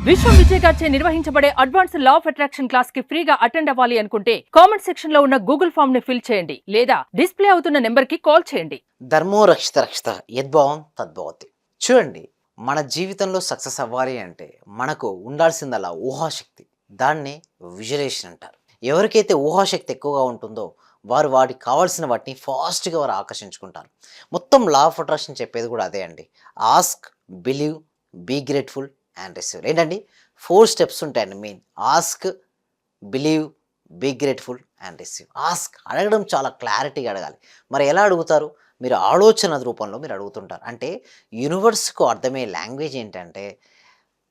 విశ్వం విజయ్ గారిచే నిర్వహించబడే advance law of attraction class కి ఫ్రీగా అటెండ్ అవ్వాలి అనుకుంటే కామెంట్ సెక్షన్ లో ఉన్న గూగుల్ ఫామ్ ని ఫిల్ చేయండి లేదా డిస్ప్లే అవుతున్న నెంబర్ కి కాల్ చేయండి. ధర్మో రక్షిత రక్షిత యద్భావం తద్భవతి. చూడండి, మన జీవితంలో సక్సెస్ అవ్వాలి అంటే మనకు ఉండాల్సిందల్లా ఊహాశక్తి. దాన్ని విజువలైజేషన్ అంటారు. ఎవరికైతే ఊహాశక్తి ఎక్కువగా ఉంటుందో వారు వాటికి కావాల్సిన వాటిని ఫాస్ట్గా వారు ఆకర్షించుకుంటారు. మొత్తం లా ఆఫ్ అట్రాక్షన్ చెప్పేది కూడా అదే అండి. Ask, believe, be grateful and receive. ఏంటండి 4 స్టెప్స్ ఉంటాయండి main. Ask, believe, be grateful and receive. Ask అడగడం చాలా క్లారిటీగా అడగాలి. మరి ఎలా అడుగుతారు? మీరు ఆలోచన రూపంలో మీరు అడుగుతుంటారు. అంటే యూనివర్స్కు అర్థమయ్యే లాంగ్వేజ్ ఏంటంటే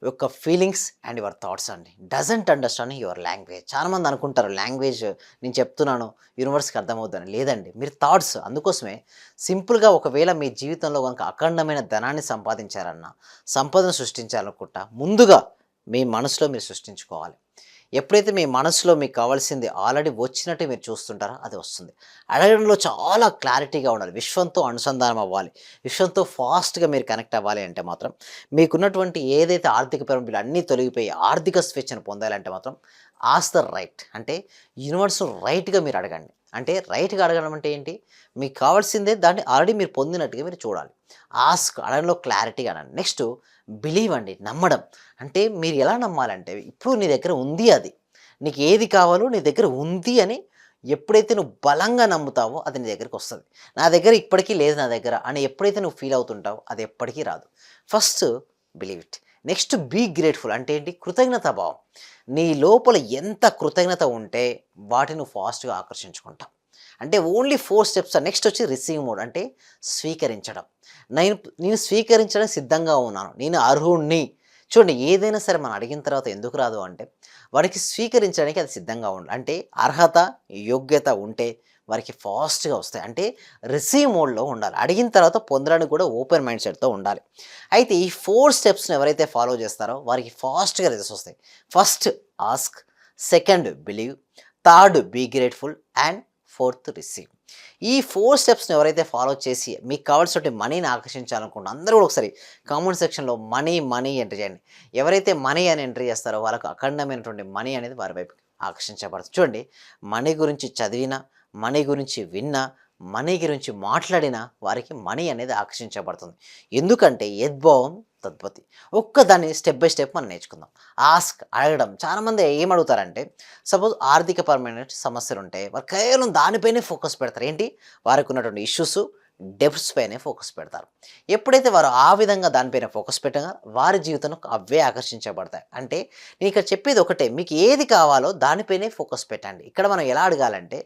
యొక్క ఫీలింగ్స్ అండ్ యువర్ థాట్స్ అండి. Doesn't understanding your language. చాలామంది అనుకుంటారు లాంగ్వేజ్ నేను చెప్తున్నాను యూనివర్స్కి అర్థమవుతుందని. లేదండి, మీరు థాట్స్. అందుకోసమే సింపుల్గా ఒకవేళ మీ జీవితంలో కనుక అఖండమైన ధనాన్ని సంపాదించారన్నా, సంపదను సృష్టించాలనుకుంటా ముందుగా మీ మనసులో మీరు సృష్టించుకోవాలి. ఎప్పుడైతే మీ మనసులో మీకు కావాల్సింది ఆల్రెడీ వచ్చినట్టు మీరు చూస్తుంటారో అది వస్తుంది. అడగడంలో చాలా క్లారిటీగా ఉండాలి. విశ్వంతో అనుసంధానం అవ్వాలి. విశ్వంతో ఫాస్ట్గా మీరు కనెక్ట్ అవ్వాలి అంటే మాత్రం మీకున్నటువంటి ఏదైతే ఆర్థిక పరిమితులు అన్నీ తొలగిపోయి ఆర్థిక స్వేచ్ఛను పొందాలంటే మాత్రం ఆస్క్ ద రైట్. అంటే యూనివర్స్ రైట్గా మీరు అడగండి. అంటే రైట్గా అడగడం అంటే ఏంటి? మీకు కావాల్సిందే దాన్ని ఆల్రెడీ మీరు పొందినట్టుగా మీరు చూడాలి. ఆస్క్ అడగడంలో క్లారిటీగా అనండి. నెక్స్ట్ బిలీవ్ అండి, నమ్మడం. అంటే మీరు ఎలా నమ్మాలంటే ఇప్పుడు నీ దగ్గర ఉంది, అది నీకు ఏది కావాలో నీ దగ్గర ఉంది అని ఎప్పుడైతే నువ్వు బలంగా నమ్ముతావో అది నీ దగ్గరికి వస్తుంది. నా దగ్గర ఇప్పటికీ లేదు నా దగ్గర అని ఎప్పుడైతే నువ్వు ఫీల్ అవుతుంటావో అది ఎప్పటికీ రాదు. First believe it. Next be grateful. అంటే ఏంటి? కృతజ్ఞత భావం. నీ లోపల ఎంత కృతజ్ఞత ఉంటే వాటిని నువ్వు ఫాస్ట్గా ఆకర్షించుకుంటావు. అంటే ఓన్లీ 4 స్టెప్స్. నెక్స్ట్ వచ్చి రిసీవ్ మోడ్. అంటే స్వీకరించడం. నేను స్వీకరించడానికి సిద్ధంగా ఉన్నాను, నేను అర్హుణ్ణి. చూడండి, ఏదైనా సరే మనం అడిగిన తర్వాత ఎందుకు రాదు అంటే వారికి స్వీకరించడానికి అది సిద్ధంగా ఉండాలి. అంటే అర్హత, యోగ్యత ఉంటే వారికి ఫాస్ట్గా వస్తాయి. అంటే రిసీవ్ మోడ్లో ఉండాలి. అడిగిన తర్వాత పొందడానికి కూడా ఓపెన్ మైండ్ సెట్తో ఉండాలి. అయితే ఈ 4 స్టెప్స్ని ఎవరైతే ఫాలో చేస్తారో వారికి ఫాస్ట్గా రిజల్ట్స్ వస్తాయి. First ask, second believe, third be grateful and fourth receive. ఈ 4 స్టెప్స్ని ఎవరైతే ఫాలో చేసి మీకు కావాల్సిన మనీని ఆకర్షించాలనుకుంటున్నా అందరూ కూడా ఒకసారి కామెంట్ సెక్షన్లో మనీ మనీ ఎంటర్ చేయండి. ఎవరైతే మనీ అని ఎంటర్ చేస్తారో వాళ్ళకు అఖండమైనటువంటి మనీ అనేది వారి వైపు ఆకర్షించబడుతుంది. చూడండి, మనీ గురించి చదివినా, మనీ గురించి విన్నా, మనీ గురించి మాట్లాడినా వారికి మనీ అనేది ఆకర్షించబడుతుంది. ఎందుకంటే యద్భావం తద్భవతి. ఒక్కదాన్ని స్టెప్ బై స్టెప్ మనం నేర్చుకుందాం. ఆస్క్ అడగడం. చాలామంది ఏం అడుగుతారంటే సపోజ్ ఆర్థికపరమైన సమస్యలు ఉంటాయి, వారు కేవలం దానిపైనే ఫోకస్ పెడతారు. ఏంటి? వారికి ఉన్నటువంటి ఇష్యూస్, డెప్స్ పైనే ఫోకస్ పెడతారు. ఎప్పుడైతే వారు ఆ విధంగా దానిపైన ఫోకస్ పెట్టగా వారి జీవితంలో అవే ఆకర్షించబడతాయి. అంటే నేను ఇక్కడ చెప్పేది ఒకటే, మీకు ఏది కావాలో దానిపైనే ఫోకస్ పెట్టండి. ఇక్కడ మనం ఎలా అడగాలంటే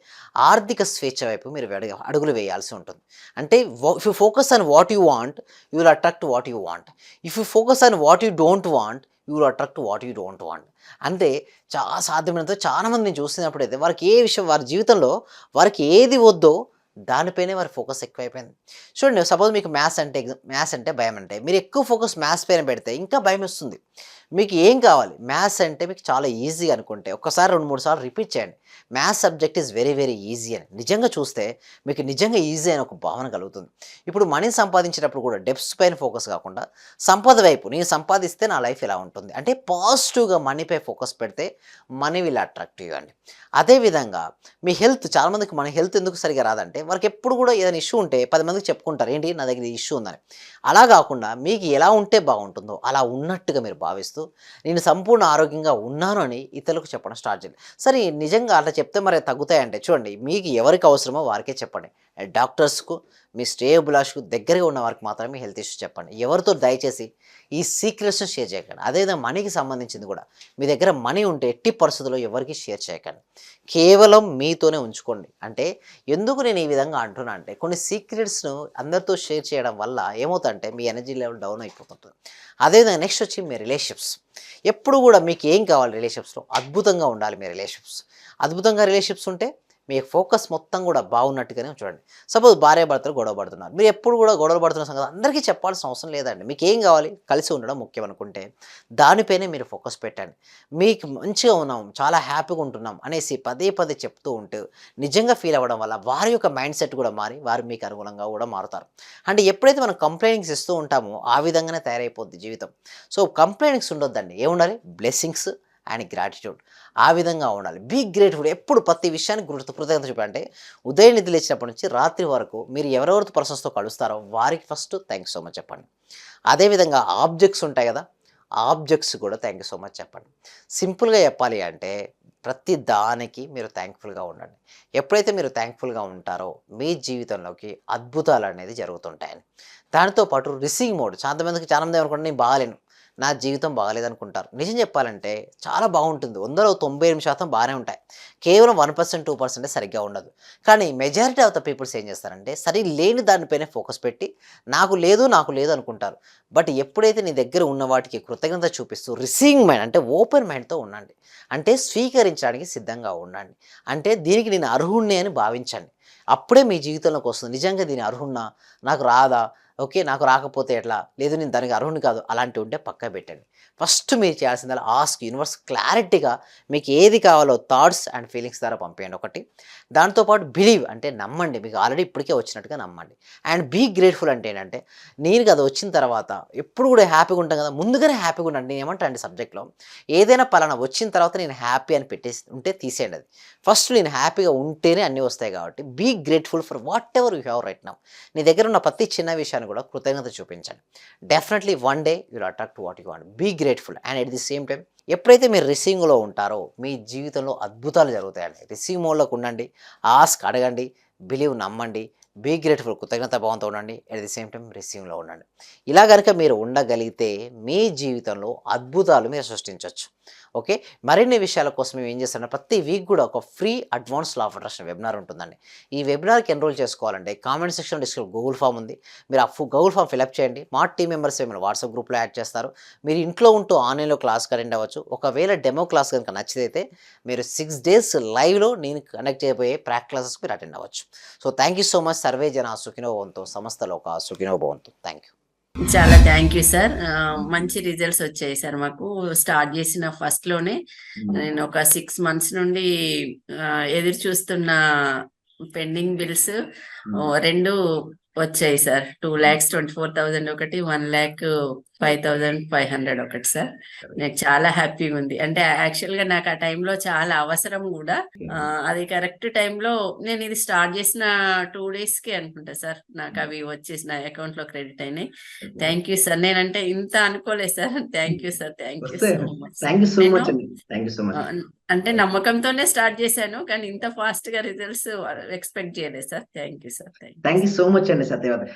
ఆర్థిక స్వేచ్ఛ వైపు మీరు అడుగులు వేయాల్సి ఉంటుంది. అంటే if you focus on what you want you will attract what you want. If you focus on what you don't want you will attract what you don't want. అంటే చాలా సాధ్యమైనంత చాలామంది నేను చూసినప్పుడైతే వారికి ఏ విషయం, వారి జీవితంలో వారికి ఏది వద్దో దానిపైనే వారి ఫోకస్ ఎక్కువైపోయింది. చూడండి, సపోజ్ మీకు మ్యాథ్స్ అంటే భయం. అంటే మీరు ఎక్కువ ఫోకస్ మ్యాథ్స్ పైన పెడితే ఇంకా భయం వస్తుంది. మీకు ఏం కావాలి? మ్యాథ్స్ అంటే మీకు చాలా ఈజీ అనుకుంటే ఒక్కసారి 2-3 సార్లు రిపీట్ చేయండి. Maths subject is very very easy అని. నిజంగా చూస్తే మీకు నిజంగా ఈజీ అని ఒక భావన కలుగుతుంది. ఇప్పుడు మనీ సంపాదించేటప్పుడు కూడా డెప్స్ పైన ఫోకస్ కాకుండా సంపద వైపు, నేను సంపాదిస్తే నా లైఫ్ ఎలా ఉంటుంది అంటే పాజిటివ్గా మనీపై ఫోకస్ పెడితే మనీ విల్ అట్రాక్ట్ యూ అండి. అదేవిధంగా మీ హెల్త్, చాలామందికి మన హెల్త్ ఎందుకు సరిగా రాదంటే వారికి ఎప్పుడు కూడా ఏదైనా ఇష్యూ ఉంటే 10 మందికి చెప్పుకుంటారు, ఏంటి నా దగ్గర ఇష్యూ ఉందని. అలా కాకుండా మీకు ఎలా ఉంటే బాగుంటుందో అలా ఉన్నట్టుగా మీరు భావిస్తూ నేను సంపూర్ణ ఆరోగ్యంగా ఉన్నాను అని ఇతరులకు చెప్పడం స్టార్ట్ చేయండి. సరే, నిజంగా అట్లా చెప్తే మరి తగ్గుతాయంటే చూడండి, మీకు ఎవరికి అవసరమో వారికే చెప్పండి. డాక్టర్స్కు, మీ శ్రేయోభిలాష్కు దగ్గరగా ఉన్న వారికి మాత్రమే హెల్త్ ఇష్యూస్ చెప్పండి. ఎవరితో దయచేసి ఈ సీక్రెట్స్ని షేర్ చేయకండి. అదేవిధంగా మనీకి సంబంధించింది కూడా మీ దగ్గర మనీ ఉంటే ఎట్టి పరిస్థితుల్లో ఎవరికి షేర్ చేయకండి. కేవలం మీతోనే ఉంచుకోండి. అంటే ఎందుకు నేను ఈ విధంగా అంటున్నా అంటే కొన్ని సీక్రెట్స్ను అందరితో షేర్ చేయడం వల్ల ఏమవుతుందంటే మీ ఎనర్జీ లెవెల్ డౌన్ అయిపోతుంటుంది. అదేవిధంగా నెక్స్ట్ వచ్చి మీ రిలేషన్షిప్స్. ఎప్పుడు కూడా మీకు ఏం కావాలి? రిలేషన్షిప్స్లో అద్భుతంగా ఉండాలి మీ రిలేషన్షిప్స్. అద్భుతంగా రిలేషన్షిప్స్ ఉంటే మీ ఫోకస్ మొత్తం కూడా బాగున్నట్టుగానే చూడండి. సపోజ్ భార్యాభర్తలు గొడవ పడుతున్నారు. మీరు ఎప్పుడు కూడా గొడవలు పడుతున్న సంగతి అందరికీ చెప్పాల్సిన అవసరం లేదండి. మీకు ఏం కావాలి? కలిసి ఉండడం ముఖ్యం అనుకుంటే దానిపైనే మీరు ఫోకస్ పెట్టండి. మీకు మంచిగా ఉన్నాం, చాలా హ్యాపీగా ఉంటున్నాం అనేసి పదే పదే చెప్తూ ఉంటూ నిజంగా ఫీల్ అవ్వడం వల్ల వారి యొక్క మైండ్ సెట్ కూడా మారి వారు మీకు అనుగుణంగా కూడా మారుతారు. అంటే ఎప్పుడైతే మనం కంప్లైంట్స్ ఇస్తూ ఉంటామో ఆ విధంగానే తయారైపోద్ది జీవితం. సో కంప్లైంట్స్ ఉండొద్దండి. ఏముండాలి? Blessings and gratitude. ఆ విధంగా ఉండాలి. Be grateful. ఎప్పుడు ప్రతి విషయానికి కృతజ్ఞత చూపాలంటే ఉదయం నిద్ర లేచినప్పటి నుంచి రాత్రి వరకు మీరు ఎవరెవరితో పర్సన్స్‌తో కలుస్తారో వారికి first thank you so much చెప్పండి. అదేవిధంగా ఆబ్జెక్ట్స్ ఉంటాయి కదా! ఆబ్జెక్ట్స్ కూడా థాంక్ యూ సో మచ్ చెప్పండి. సింపుల్‌గా చెప్పాలి అంటే ప్రతి దానికి మీరు థాంక్‌ఫుల్‌గా ఉండండి. ఎప్పుడైతే మీరు థాంక్‌ఫుల్‌గా ఉంటారో మీ జీవితంలోకి అద్భుతాలనేది జరుగుతుంటాయని. దానితో పాటు రిసీవింగ్ మోడ్ చాలా మంది ఏమనుకుంటారు నేను బాగాలేను. నా జీవితం బాగాలేదనుకుంటారు. నిజం చెప్పాలంటే చాలా బాగుంటుంది. 100లో 98% బాగానే ఉంటాయి. కేవలం 1%, 2% సరిగ్గా ఉండదు. కానీ మెజారిటీ ఆఫ్ ద పీపుల్స్ ఏం చేస్తారంటే లేని దానిపైనే ఫోకస్ పెట్టి నాకు లేదు అనుకుంటారు. బట్ ఎప్పుడైతే నీ దగ్గర ఉన్న వాటికి కృతజ్ఞత చూపిస్తూ రిసీవింగ్ మైండ్ అంటే ఓపెన్ మైండ్‌తో ఉండండి. అంటే స్వీకరించడానికి సిద్ధంగా ఉండండి. అంటే దీనికి నేను అర్హుడిని అని భావించండి. అప్పుడే మీ జీవితంలోకి వస్తుంది. నిజంగా దీని అర్హుడినా? నాకు రాదా? ఓకే. నాకు రాకపోతే ఎట్లా? లేదు నేను దానికి అర్హుడిని కాదు. అలాంటివి ఉంటే పక్కన పెట్టండి. ఫస్ట్ మీరు చేయాల్సిందల్లా ఆస్క్ యూనివర్స్ క్లారిటీగా మీకు ఏది కావాలో థాట్స్ అండ్ ఫీలింగ్స్ ద్వారా పంపేయండి ఒకటి. దాంతో పాటు బిలీవ్ అంటే నమ్మండి. మీకు ఆల్రెడీ ఇప్పటికే వచ్చినట్టుగా నమ్మండి. అండ్ బీ గ్రేట్‌ఫుల్ అంటే ఏంటంటే నేను అది వచ్చిన తర్వాత ఎప్పుడు కూడా హ్యాపీగా ఉంటాం కదా! ముందుగానే హ్యాపీగా ఉండండి. నేను ఏమంటానంటే సబ్జెక్ట్‌లో ఏదైనా పలానా వచ్చిన తర్వాత నేను హ్యాపీ అని పెట్టేసి ఉంటే తీసేయండి అది. ఫస్ట్ నేను హ్యాపీగా ఉంటేనే అన్నీ వస్తాయి కాబట్టి be grateful for whatever you have right now. నీ దగ్గర ఉన్న ప్రతి చిన్న విషయాన్ని కూడా కృతజ్ఞత చూపించండి. Definitely one day you will attract what you want. Be grateful and at the same time ఎప్పుడైతే మీరు రిసీవింగ్‌లో ఉంటారో మీ జీవితంలో అద్భుతాలు జరుగుతాయండి. రిసీవ్ మోడ్‌లోకి ఉండండి. ఆస్క్ అడగండి. బిలీవ్ నమ్మండి. బీ గ్రేట్‌ఫుల్ కృతజ్ఞత భావంతో ఉండండి. ఎట్ ది సేమ్ టైమ్ రిసీవింగ్‌లో ఉండండి. ఇలా గనుక మీరు ఉండగలిగితే మీ జీవితంలో అద్భుతాలు మీరు సృష్టించొచ్చు. ఓకే. మరిన్ని విషయాల కోసం మేము ఏం చేస్తామంటే ప్రతి వీక్ కూడా ఒక free advance law of attraction webinar ఉంటుందండి. ఈ వెబినార్‌కి ఎన్రోల్ చేసుకోవాలంటే కామెంట్ సెక్షన్‌లో గూగుల్ ఫామ్ ఉంది. మీరు ఆ గూగుల్ ఫామ్ ఫిలప్ చేయండి. మా టీమ్ మెంబర్స్ ఏమైనా వాట్సాప్ గ్రూప్‌లో యాడ్ చేస్తారు. మీరు ఇంట్లో ఉంటూ ఆన్‌లైన్‌లో క్లాస్‌కి అటెండ్ అవ్వచ్చు. ఒకవేళ డెమో క్లాస్ గనుక నచ్చితే మీరు 6 డేస్ లైవ్‌లో నేను కండక్ట్ చేయబోయే ప్రాక్టికల్ క్లాసెస్‌కి మీరు అటెండ్ అవ్వచ్చు. So thank you so much. Survey జన సుఖినో భవంతు. సమస్త లోకా సుఖినో భవంతు. Thank you. చాలా థ్యాంక్ యూ సార్. మంచి రిజల్ట్స్ వచ్చాయి సార్ మాకు. స్టార్ట్ చేసిన ఫస్ట్‌లోనే నేను ఒక 6 మంత్స్ నుండి ఎదురు చూస్తున్న పెండింగ్ బిల్స్ 2 వచ్చాయి సార్. 2,24,000 ఒకటి, 1,05,500 ఒకటి సార్. నాకు చాలా హ్యాపీగా ఉంది. అంటే యాక్చువల్‌గా నాకు ఆ టైంలో చాలా అవసరం కూడా. అది కరెక్ట్ టైంలో నేను ఇది స్టార్ట్ చేసిన 2 డేస్‌కే అనుకుంటా సార్ నాకు అవి వచ్చేసి నా అకౌంట్‌లో క్రెడిట్ అయినాయి. Thank you sir. నేనంటే ఇంత అనుకోలేదు sir. Thank you sir. Thank you so much. Thank you so నేను మచ్ అండి. Thank you so much. అంటే నమ్మకంతోనే స్టార్ట్ చేశాను. కానీ ఇంత ఫాస్ట్‌గా రిజల్ట్స్ ఎక్స్‌పెక్ట్ చేయలేదు sir. Thank you sir. Thank you so much అండి సత్యవతి.